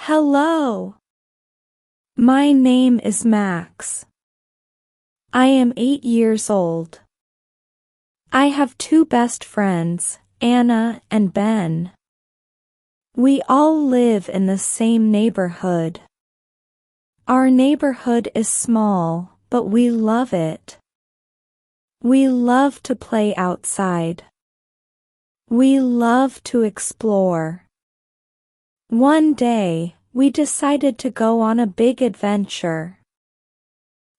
Hello. My name is Max. I am 8 years old. I have two best friends, Anna and Ben. We all live in the same neighborhood. Our neighborhood is small, but we love it. We love to play outside. We love to explore. One day, we decided to go on a big adventure.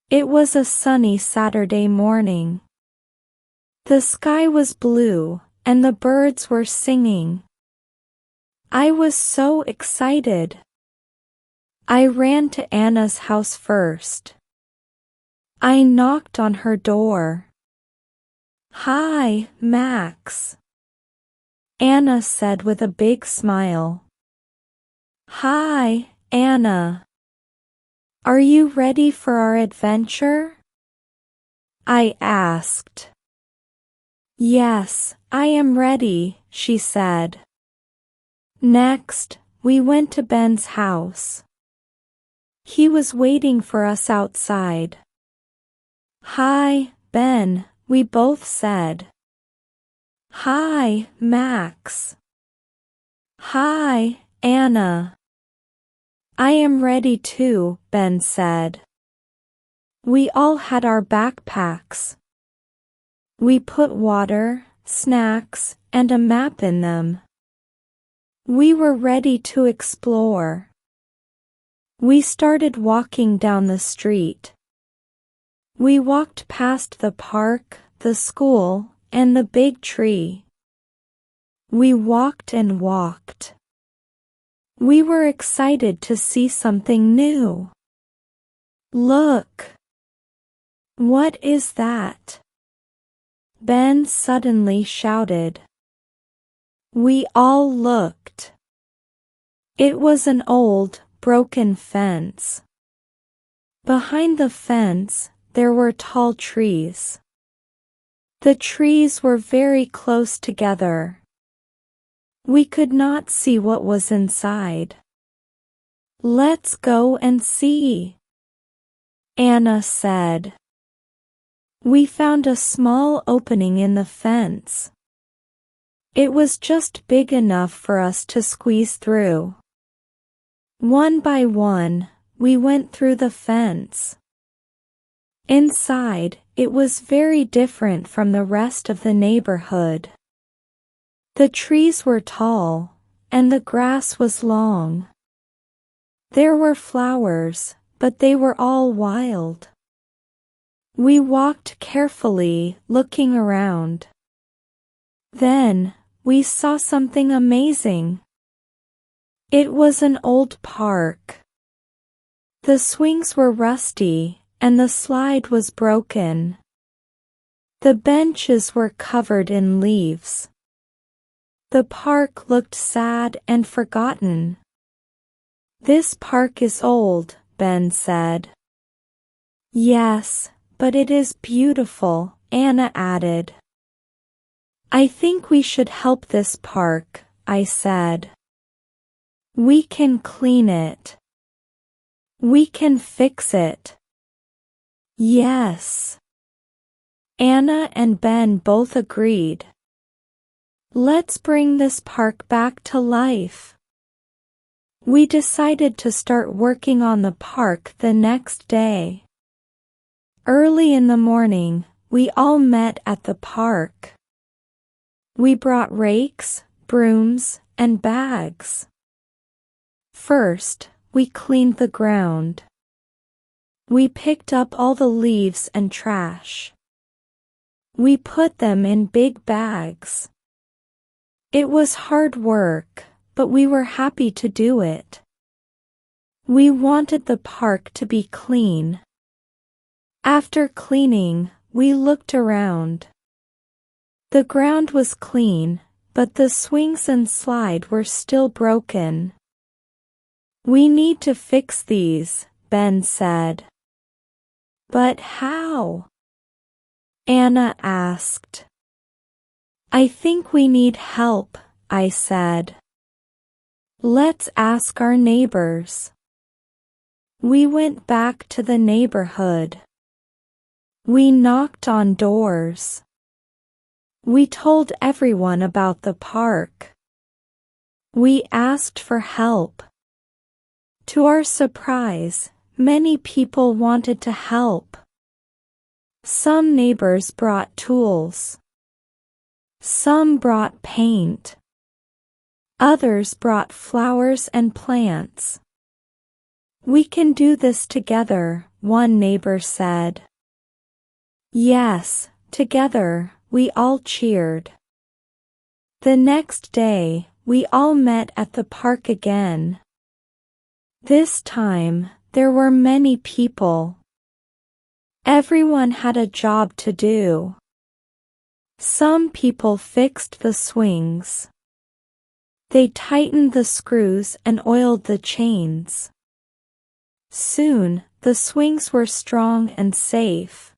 It was a sunny Saturday morning. The sky was blue, and the birds were singing. I was so excited. I ran to Anna's house first. I knocked on her door. "Hi, Max," Anna said with a big smile. "Hi, Anna. Are you ready for our adventure?" I asked. "Yes, I am ready," she said. Next, we went to Ben's house. He was waiting for us outside. "Hi, Ben," we both said. "Hi, Max." "Hi, Anna." "I am ready too," Ben said. We all had our backpacks. We put water, snacks, and a map in them. We were ready to explore. We started walking down the street. We walked past the park, the school, and the big tree. We walked and walked. We were excited to see something new. "Look! What is that?" Ben suddenly shouted. We all looked. It was an old, broken fence. Behind the fence, there were tall trees. The trees were very close together. We could not see what was inside. "Let's go and see," Anna said. We found a small opening in the fence. It was just big enough for us to squeeze through. One by one, we went through the fence. Inside, it was very different from the rest of the neighborhood. The trees were tall, and the grass was long. There were flowers, but they were all wild. We walked carefully, looking around. Then, we saw something amazing. It was an old park. The swings were rusty, and the slide was broken. The benches were covered in leaves. The park looked sad and forgotten. "This park is old," Ben said. "Yes, but it is beautiful," Anna added. "I think we should help this park," I said. "We can clean it. We can fix it." Yes. Anna and Ben both agreed. "Let's bring this park back to life." We decided to start working on the park the next day. Early in the morning, we all met at the park. We brought rakes, brooms, and bags. First, we cleaned the ground. We picked up all the leaves and trash. We put them in big bags. It was hard work, but we were happy to do it. We wanted the park to be clean. After cleaning, we looked around. The ground was clean, but the swings and slide were still broken. "We need to fix these," Ben said. "But how?" Anna asked. "I think we need help," I said. Let's ask our neighbors. We went back to the neighborhood. We knocked on doors. We told everyone about the park. We asked for help. To our surprise, many people wanted to help. Some neighbors brought tools. Some brought paint. Others brought flowers and plants. We can do this together, one neighbor said. Yes, together, we all cheered. The next day, we all met at the park again. This time, there were many people. Everyone had a job to do. Some people fixed the swings. They tightened the screws and oiled the chains. Soon, the swings were strong and safe.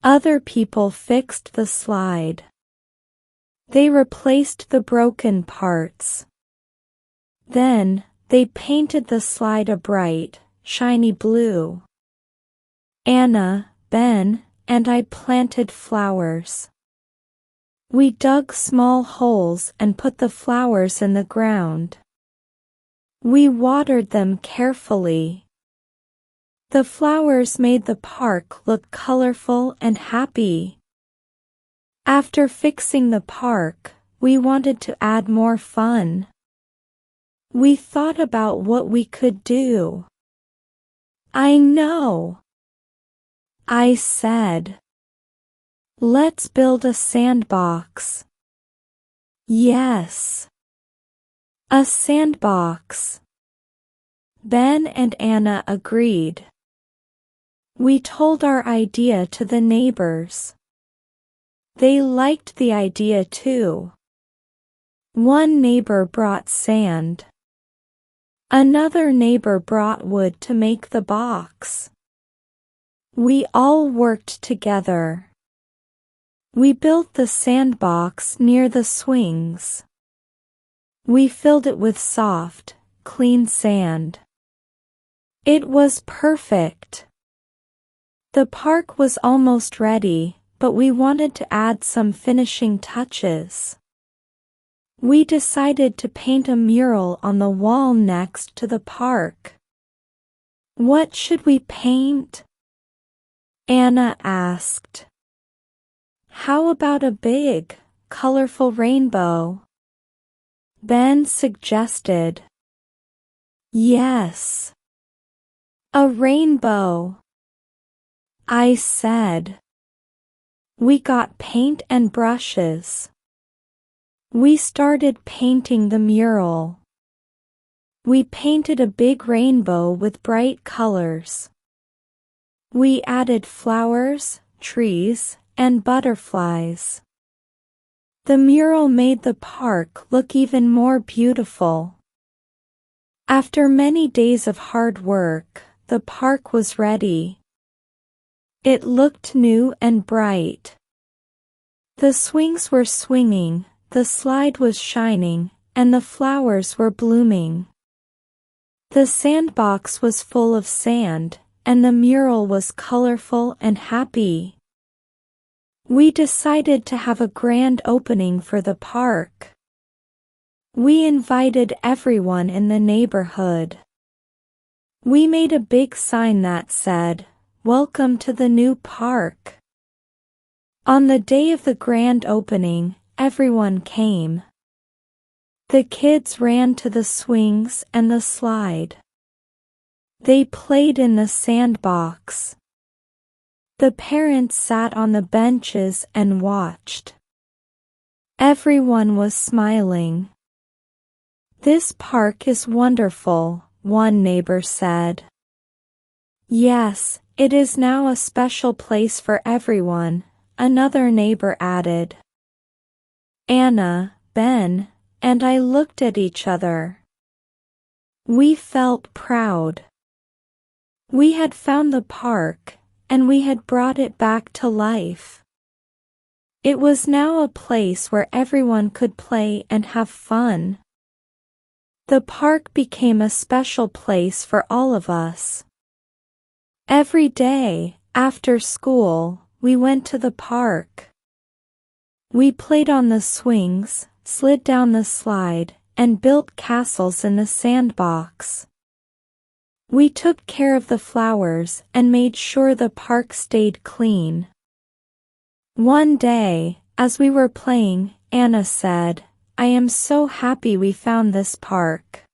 Other people fixed the slide. They replaced the broken parts. Then, they painted the slide a bright, shiny blue. Anna, Ben, and I planted flowers. We dug small holes and put the flowers in the ground. We watered them carefully. The flowers made the park look colorful and happy. After fixing the park, we wanted to add more fun. We thought about what we could do. I know, I said. Let's build a sandbox. Yes. A sandbox. Ben and Anna agreed. We told our idea to the neighbors. They liked the idea too. One neighbor brought sand. Another neighbor brought wood to make the box. We all worked together. We built the sandbox near the swings. We filled it with soft, clean sand. It was perfect. The park was almost ready, but we wanted to add some finishing touches. We decided to paint a mural on the wall next to the park. What should we paint? Anna asked. How about a big, colorful rainbow? Ben suggested. Yes. A rainbow, I said. We got paint and brushes. We started painting the mural. We painted a big rainbow with bright colors. We added flowers, trees, and butterflies. The mural made the park look even more beautiful. After many days of hard work, the park was ready. It looked new and bright. The swings were swinging, the slide was shining, and the flowers were blooming. The sandbox was full of sand, and the mural was colorful and happy. We decided to have a grand opening for the park. We invited everyone in the neighborhood. We made a big sign that said, "Welcome to the new park." On the day of the grand opening, everyone came. The kids ran to the swings and the slide. They played in the sandbox. The parents sat on the benches and watched. Everyone was smiling. This park is wonderful, one neighbor said. Yes, it is now a special place for everyone, another neighbor added. Anna, Ben, and I looked at each other. We felt proud. We had found the park, and we had brought it back to life. It was now a place where everyone could play and have fun. The park became a special place for all of us. Every day, after school, we went to the park. We played on the swings, slid down the slide, and built castles in the sandbox. We took care of the flowers and made sure the park stayed clean. One day, as we were playing, Anna said, "I am so happy we found this park."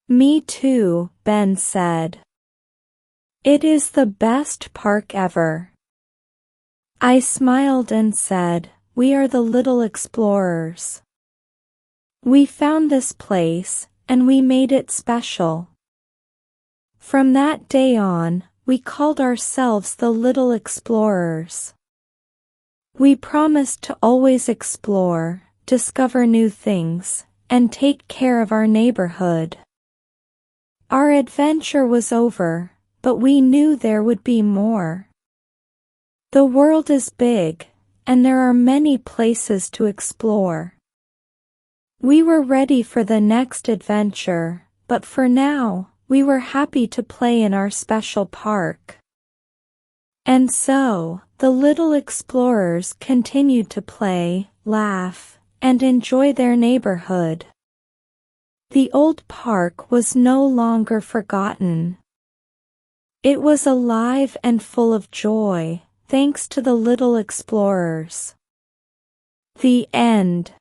"Me too," Ben said. "It is the best park ever." I smiled and said, "We are the little explorers. We found this place, and we made it special." From that day on, we called ourselves the Little Explorers. We promised to always explore, discover new things, and take care of our neighborhood. Our adventure was over, but we knew there would be more. The world is big, and there are many places to explore. We were ready for the next adventure, but for now, we were happy to play in our special park. And so, the little explorers continued to play, laugh, and enjoy their neighborhood. The old park was no longer forgotten. It was alive and full of joy, thanks to the little explorers. The end.